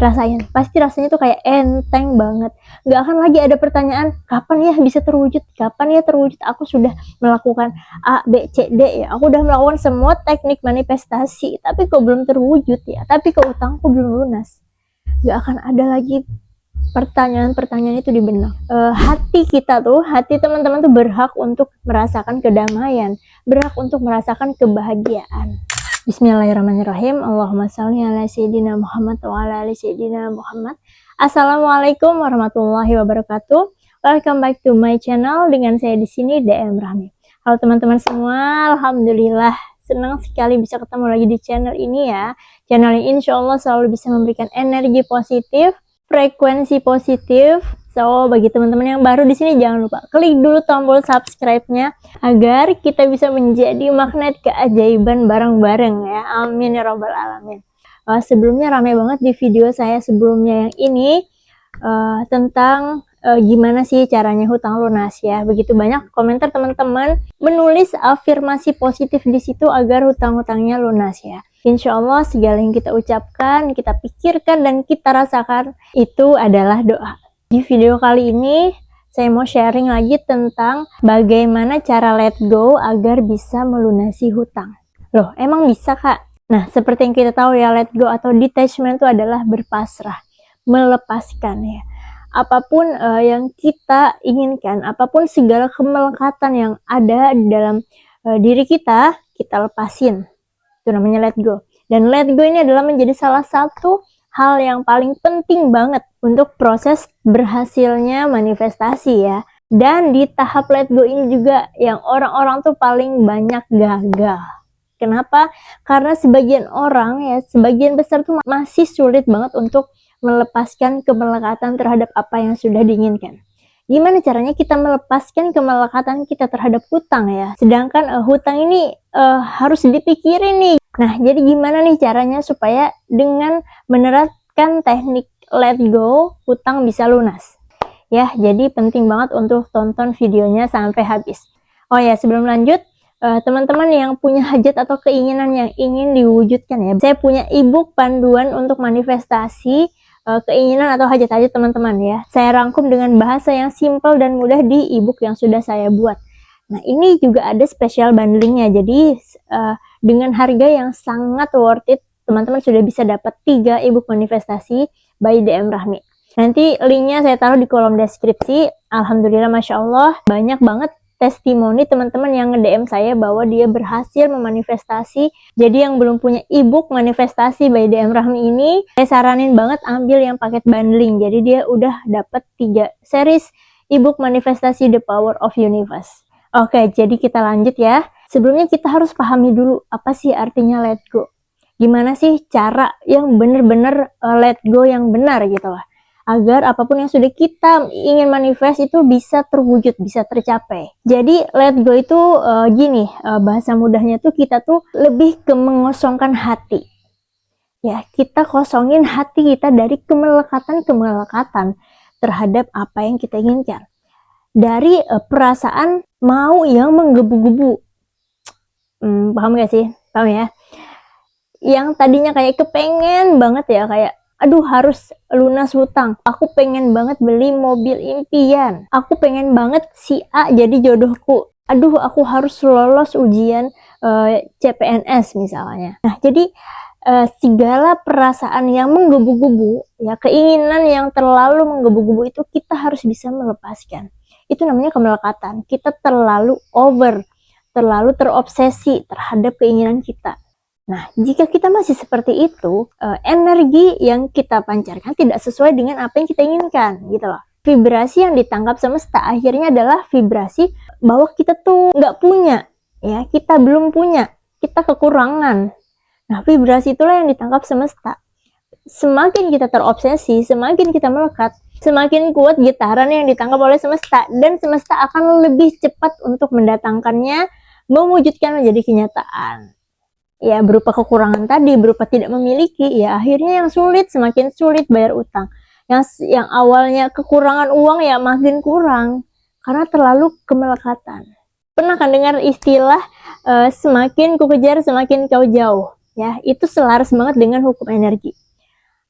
Rasain, pasti rasanya tuh kayak enteng banget. Nggak akan lagi ada pertanyaan, kapan ya bisa terwujud? Kapan ya terwujud? Aku sudah melakukan A, B, C, D ya. Aku udah melakukan semua teknik manifestasi, tapi kok belum terwujud ya. Tapi kok utangku belum lunas. Nggak akan ada lagi pertanyaan-pertanyaan itu di benak. Hati kita tuh, hati teman-teman tuh berhak untuk merasakan kedamaian, berhak untuk merasakan kebahagiaan. Bismillahirrahmanirrahim. Allahumma sholli ala sayyidina Muhammad wa ala ali sayyidina Muhammad. Assalamualaikum warahmatullahi wabarakatuh. Welcome back to my channel, dengan saya di sini DM Rahmi. Halo teman-teman semua, alhamdulillah senang sekali bisa ketemu lagi di channel ini ya. Channel ini insya Allah selalu bisa memberikan energi positif, frekuensi positif. So, bagi teman-teman yang baru di sini jangan lupa klik dulu tombol subscribe-nya agar kita bisa menjadi magnet keajaiban bareng-bareng ya. Amin ya robbal alamin. Sebelumnya ramai banget di video saya sebelumnya yang ini tentang gimana sih caranya hutang lunas ya. Begitu banyak komentar teman-teman menulis afirmasi positif di situ agar hutang-hutangnya lunas ya. Insya Allah segala yang kita ucapkan, kita pikirkan, dan kita rasakan itu adalah doa. Di video kali ini saya mau sharing lagi tentang bagaimana cara let go agar bisa melunasi hutang. Loh, emang bisa kak? Nah, seperti yang kita tahu ya, let go atau detachment itu adalah berpasrah, melepaskan ya. Apapun yang kita inginkan, apapun segala kemelekatan yang ada di dalam diri kita lepasin. Itu namanya let go. Dan let go ini adalah menjadi salah satu hal yang paling penting banget untuk proses berhasilnya manifestasi ya. Dan di tahap let go ini juga yang orang-orang tuh paling banyak gagal. Kenapa? Karena sebagian orang ya, sebagian besar tuh masih sulit banget untuk melepaskan kemelekatan terhadap apa yang sudah diinginkan. Gimana caranya kita melepaskan kemelekatan kita terhadap hutang ya? Sedangkan hutang ini harus dipikirin nih. Nah, jadi gimana nih caranya supaya dengan menerapkan teknik let go, hutang bisa lunas? Ya, jadi penting banget untuk tonton videonya sampai habis. Oh ya, sebelum lanjut, teman-teman yang punya hajat atau keinginan yang ingin diwujudkan ya, saya punya ebook panduan untuk manifestasi keinginan atau hajat-hajat teman-teman ya. Saya rangkum dengan bahasa yang simple dan mudah di ebook yang sudah saya buat. Nah, ini juga ada special bundlingnya. Jadi dengan harga yang sangat worth it, teman-teman sudah bisa dapat 3 ebook manifestasi by DM Rahmi. Nanti linknya saya taruh di kolom deskripsi. Alhamdulillah, Masya Allah, banyak banget testimoni teman-teman yang nge-DM saya bahwa dia berhasil memanifestasi. Jadi yang belum punya ebook manifestasi by DM Rahmi ini, saya saranin banget ambil yang paket bundling. Jadi dia udah dapat 3 series ebook manifestasi The Power of Universe. Oke, jadi kita lanjut ya. Sebelumnya kita harus pahami dulu apa sih artinya let go. Gimana sih cara yang bener-bener let go yang benar gitu lah. Agar apapun yang sudah kita ingin manifest itu bisa terwujud, bisa tercapai. Jadi let go itu gini, bahasa mudahnya tuh kita tuh lebih ke mengosongkan hati. Ya, kita kosongin hati kita dari kemelekatan-kemelekatan terhadap apa yang kita inginkan. Dari perasaan mau yang menggebu-gebu. Paham gak sih? Paham ya? Yang tadinya kayak kepengen banget ya, kayak aduh harus lunas hutang, aku pengen banget beli mobil impian, aku pengen banget si A jadi jodohku, aduh aku harus lolos ujian CPNS misalnya. Nah, jadi segala perasaan yang menggebu-gebu ya, keinginan yang terlalu menggebu-gebu itu kita harus bisa melepaskan. Itu namanya kemelekatan. Kita terlalu terlalu terobsesi terhadap keinginan kita. Nah, jika kita masih seperti itu, energi yang kita pancarkan tidak sesuai dengan apa yang kita inginkan, gitu loh. Vibrasi yang ditangkap semesta akhirnya adalah vibrasi bahwa kita tuh nggak punya, ya, kita belum punya, kita kekurangan. Nah, vibrasi itulah yang ditangkap semesta. Semakin kita terobsesi, semakin kita melekat, semakin kuat getaran yang ditangkap oleh semesta, dan semesta akan lebih cepat untuk mendatangkannya, mewujudkan menjadi kenyataan. Ya, berupa kekurangan tadi, berupa tidak memiliki, ya akhirnya yang sulit semakin sulit bayar utang. Yang awalnya kekurangan uang ya makin kurang karena terlalu kemelekatan. Pernah kan dengar istilah semakin ku kejar semakin kau jauh? Ya, itu selaras banget dengan hukum energi.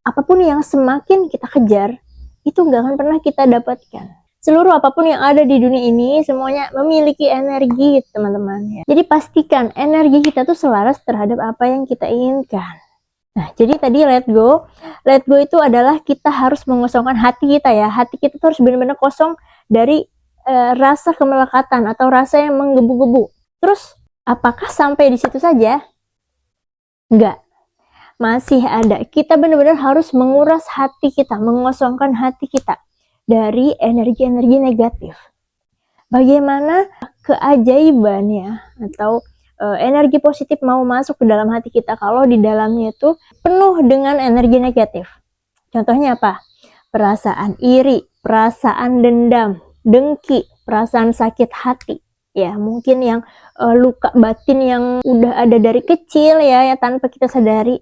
Apapun yang semakin kita kejar, itu nggak akan pernah kita dapatkan. Seluruh apapun yang ada di dunia ini semuanya memiliki energi, teman-teman ya. Jadi pastikan energi kita tuh selaras terhadap apa yang kita inginkan. Nah, jadi tadi let go itu adalah kita harus mengosongkan hati kita ya. Hati kita tuh harus benar-benar kosong dari rasa kemelekatan atau rasa yang menggebu-gebu. Terus apakah sampai di situ saja? Enggak. Masih ada. Kita benar-benar harus menguras hati kita, mengosongkan hati kita dari energi-energi negatif. Bagaimana keajaibannya atau energi positif mau masuk ke dalam hati kita kalau di dalamnya itu penuh dengan energi negatif. Contohnya apa? Perasaan iri, perasaan dendam, dengki, perasaan sakit hati. Ya, mungkin yang luka batin yang udah ada dari kecil ya tanpa kita sadari.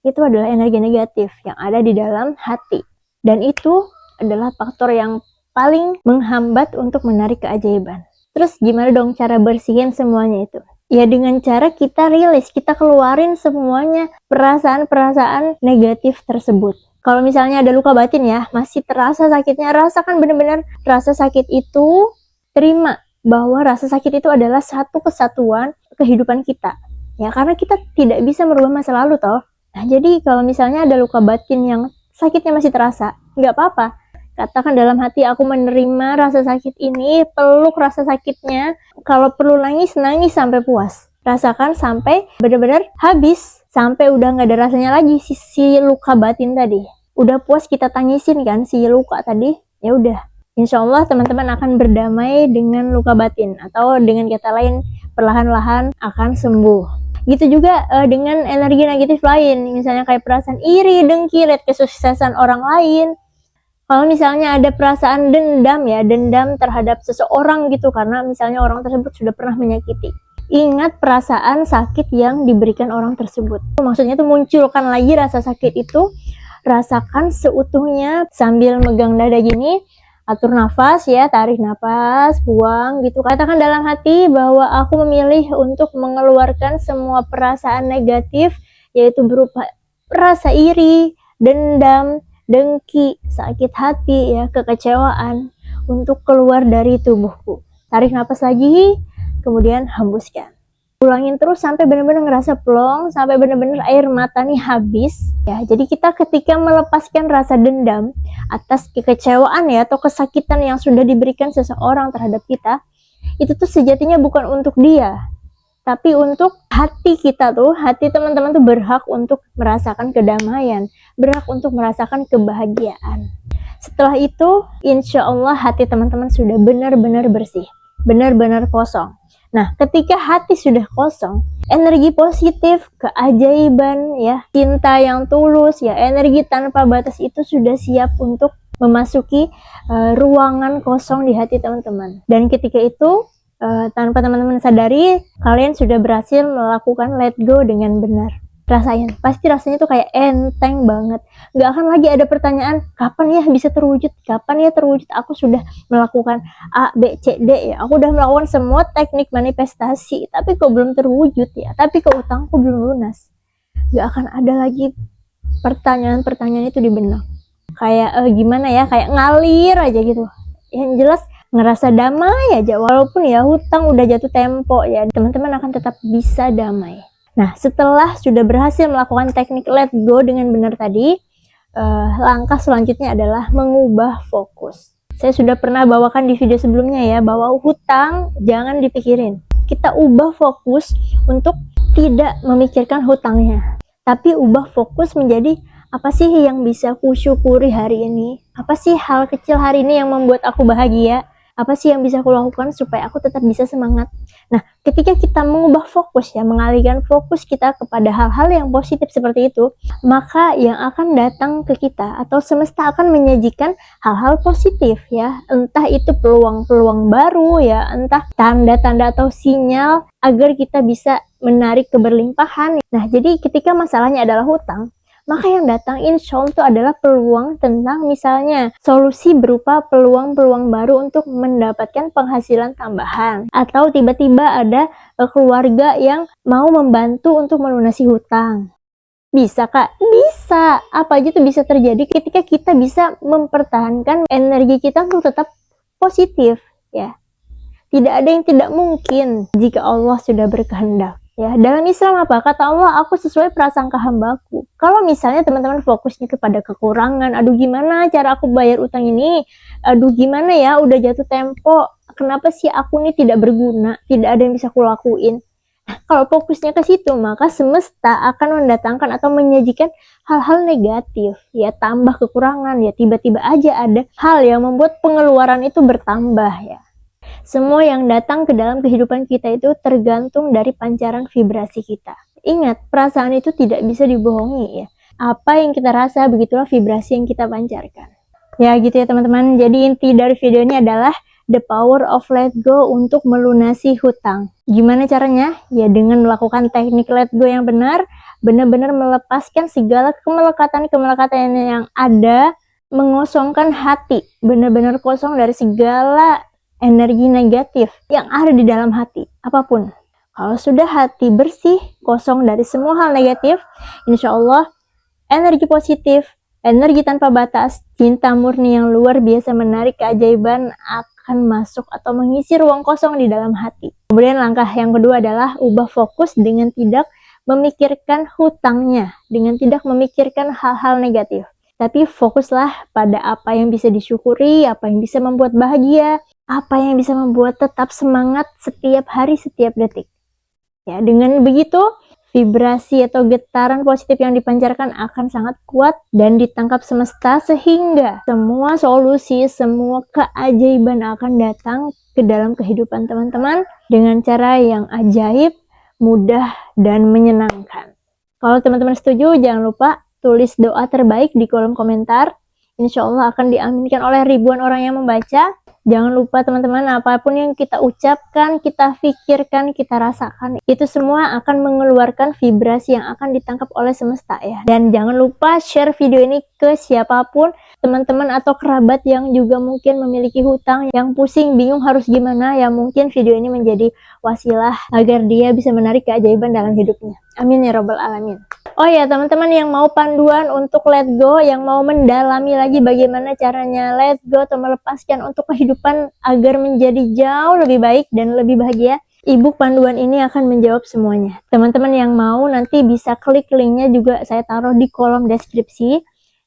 Itu adalah energi negatif yang ada di dalam hati. Dan itu adalah faktor yang paling menghambat untuk menarik keajaiban. Terus gimana dong cara bersihin semuanya itu? Ya dengan cara kita rilis, kita keluarin semuanya perasaan-perasaan negatif tersebut. Kalau misalnya ada luka batin ya, masih terasa sakitnya, rasakan benar-benar rasa sakit itu, terima bahwa rasa sakit itu adalah satu kesatuan kehidupan kita. Ya karena kita tidak bisa merubah masa lalu toh. Nah, jadi kalau misalnya ada luka batin yang sakitnya masih terasa, nggak apa-apa. Katakan dalam hati, aku menerima rasa sakit ini, peluk rasa sakitnya. Kalau perlu nangis, nangis sampai puas. Rasakan sampai benar-benar habis, sampai udah nggak ada rasanya lagi si luka batin tadi. Udah puas kita tangisin kan si luka tadi, ya udah. Insya Allah teman-teman akan berdamai dengan luka batin, atau dengan kata lain, perlahan-lahan akan sembuh. Gitu juga dengan energi negatif lain, misalnya kayak perasaan iri, dengki, lihat kesuksesan orang lain. Kalau misalnya ada perasaan dendam ya, dendam terhadap seseorang gitu, karena misalnya orang tersebut sudah pernah menyakiti. Ingat perasaan sakit yang diberikan orang tersebut. Maksudnya itu munculkan lagi rasa sakit itu, rasakan seutuhnya sambil megang dada gini, atur nafas ya, tarik nafas, buang gitu. Katakan dalam hati bahwa aku memilih untuk mengeluarkan semua perasaan negatif, yaitu berupa rasa iri, dendam, dengki, sakit hati ya, kekecewaan, untuk keluar dari tubuhku. Tarik nafas lagi, kemudian hembuskan. Ulangin terus sampai benar-benar ngerasa plong, sampai benar-benar air mata nih habis ya. Jadi kita ketika melepaskan rasa dendam atas kekecewaan ya atau kesakitan yang sudah diberikan seseorang terhadap kita, itu tuh sejatinya bukan untuk dia, tapi untuk hati kita tuh, hati teman-teman tuh berhak untuk merasakan kedamaian, berhak untuk merasakan kebahagiaan. Setelah itu, insya Allah hati teman-teman sudah benar-benar bersih, benar-benar kosong. Nah, ketika hati sudah kosong, energi positif, keajaiban, ya, cinta yang tulus, ya, energi tanpa batas itu sudah siap untuk memasuki ruangan kosong di hati teman-teman. Dan ketika itu, tanpa teman-teman sadari, kalian sudah berhasil melakukan let go dengan benar. Rasain, pasti rasanya tuh kayak enteng banget. Gak akan lagi ada pertanyaan, kapan ya bisa terwujud? Kapan ya terwujud? Aku sudah melakukan A, B, C, D ya. Aku udah melakukan semua teknik manifestasi, tapi kok belum terwujud ya. Tapi kok utangku belum lunas. Gak akan ada lagi pertanyaan-pertanyaan itu di benak. Kayak gimana ya, kayak ngalir aja gitu. Yang jelas ngerasa damai aja, walaupun ya hutang udah jatuh tempo ya, teman-teman akan tetap bisa damai. Nah, setelah sudah berhasil melakukan teknik let go dengan benar tadi, langkah selanjutnya adalah mengubah fokus. Saya sudah pernah bawakan di video sebelumnya ya, bahwa hutang jangan dipikirin. Kita ubah fokus untuk tidak memikirkan hutangnya, tapi ubah fokus menjadi apa sih yang bisa aku syukuri hari ini? Apa sih hal kecil hari ini yang membuat aku bahagia? Apa sih yang bisa aku lakukan supaya aku tetap bisa semangat? Nah, ketika kita mengubah fokus ya, mengalihkan fokus kita kepada hal-hal yang positif seperti itu, maka yang akan datang ke kita atau semesta akan menyajikan hal-hal positif ya. Entah itu peluang-peluang baru ya, entah tanda-tanda atau sinyal agar kita bisa menarik keberlimpahan. Nah, jadi ketika masalahnya adalah hutang, maka yang datang insya Allah itu adalah peluang tentang misalnya solusi berupa peluang-peluang baru untuk mendapatkan penghasilan tambahan, atau tiba-tiba ada keluarga yang mau membantu untuk melunasi hutang. Bisa Kak, bisa. Apa aja tuh bisa terjadi ketika kita bisa mempertahankan energi kita untuk tetap positif ya. Tidak ada yang tidak mungkin jika Allah sudah berkehendak. Ya, dalam Islam apa? Kata Allah, aku sesuai prasangka hambaku. Kalau misalnya teman-teman fokusnya kepada kekurangan, aduh gimana cara aku bayar utang ini? Aduh gimana ya, udah jatuh tempo. Kenapa sih aku ini tidak berguna? Tidak ada yang bisa aku lakuin. Kalau fokusnya ke situ, maka semesta akan mendatangkan atau menyajikan hal-hal negatif. Ya, tambah kekurangan, ya tiba-tiba aja ada hal yang membuat pengeluaran itu bertambah ya. Semua yang datang ke dalam kehidupan kita itu tergantung dari pancaran vibrasi kita. Ingat, perasaan itu tidak bisa dibohongi ya. Apa yang kita rasa, begitulah vibrasi yang kita pancarkan. Ya gitu ya teman-teman. Jadi inti dari video ini adalah the power of let go untuk melunasi hutang. Gimana caranya? Ya dengan melakukan teknik let go yang benar, benar-benar melepaskan segala kemelekatan-kemelekatan yang ada, mengosongkan hati, benar-benar kosong dari segala energi negatif yang ada di dalam hati, apapun. Kalau sudah hati bersih, kosong dari semua hal negatif, insya Allah energi positif, energi tanpa batas, cinta murni yang luar biasa menarik keajaiban akan masuk atau mengisi ruang kosong di dalam hati. Kemudian langkah yang kedua adalah ubah fokus dengan tidak memikirkan hutangnya, dengan tidak memikirkan hal-hal negatif. Tapi fokuslah pada apa yang bisa disyukuri, apa yang bisa membuat bahagia, apa yang bisa membuat tetap semangat setiap hari, setiap detik. Ya, dengan begitu, vibrasi atau getaran positif yang dipancarkan akan sangat kuat dan ditangkap semesta sehingga semua solusi, semua keajaiban akan datang ke dalam kehidupan teman-teman dengan cara yang ajaib, mudah, dan menyenangkan. Kalau teman-teman setuju, jangan lupa tulis doa terbaik di kolom komentar. Insya Allah akan diaminkan oleh ribuan orang yang membaca. Jangan lupa teman-teman, apapun yang kita ucapkan, kita pikirkan, kita rasakan, itu semua akan mengeluarkan vibrasi yang akan ditangkap oleh semesta ya. Dan jangan lupa share video ini ke siapapun, teman-teman atau kerabat yang juga mungkin memiliki hutang, yang pusing, bingung harus gimana, ya mungkin video ini menjadi wasilah agar dia bisa menarik keajaiban dalam hidupnya. Amin ya robbal alamin. Oh ya teman-teman yang mau panduan untuk let go, yang mau mendalami lagi bagaimana caranya let go atau melepaskan untuk kehidupan agar menjadi jauh lebih baik dan lebih bahagia, ebook panduan ini akan menjawab semuanya. Teman-teman yang mau nanti bisa klik linknya juga saya taruh di kolom deskripsi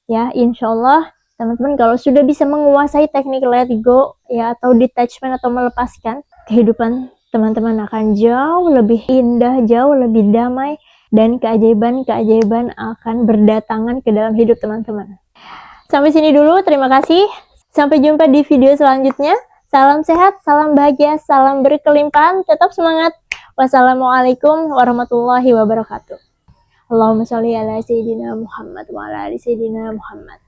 ya. Insya Allah teman-teman kalau sudah bisa menguasai teknik let go ya atau detachment atau melepaskan, kehidupan teman-teman akan jauh lebih indah, jauh lebih damai, dan keajaiban-keajaiban akan berdatangan ke dalam hidup teman-teman. Sampai sini dulu, terima kasih. Sampai jumpa di video selanjutnya. Salam sehat, salam bahagia, salam berkelimpahan, tetap semangat. Wassalamualaikum warahmatullahi wabarakatuh. Allahumma sholli ala sayyidina Muhammad wa ala ali sayyidina Muhammad.